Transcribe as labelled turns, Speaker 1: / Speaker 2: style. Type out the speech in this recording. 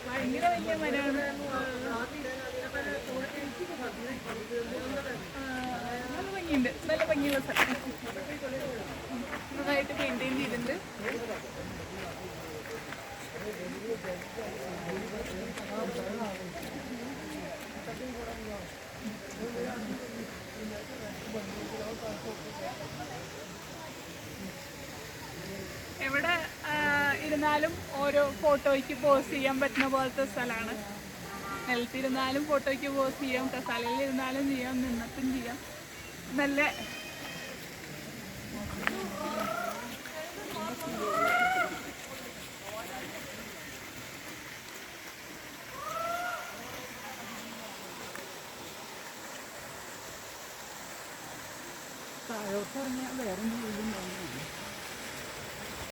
Speaker 1: ഭയങ്കര വലിയ മരമാണ്. നല്ല ഭംഗിയുണ്ട്, നല്ല ഭംഗിയുള്ള സ്ഥലം. നന്നായിട്ട് മെയിൻറ്റെയിൻ ചെയ്തിട്ടുണ്ട്. എവിടെ ഇരുന്നാലും ഓരോ ഫോട്ടോയ്ക്ക് പോസ് ചെയ്യാൻ പറ്റുന്ന പോലത്തെ സ്ഥലമാണ്. നിലത്തിരുന്നാലും ഫോട്ടോയ്ക്ക് പോസ് ചെയ്യാം, കസാലയിൽ ഇരുന്നാലും ചെയ്യാം, നിന്നിട്ടും ചെയ്യാം. നല്ല താഴോട്ട് ഇറങ്ങിയാൽ വേറെ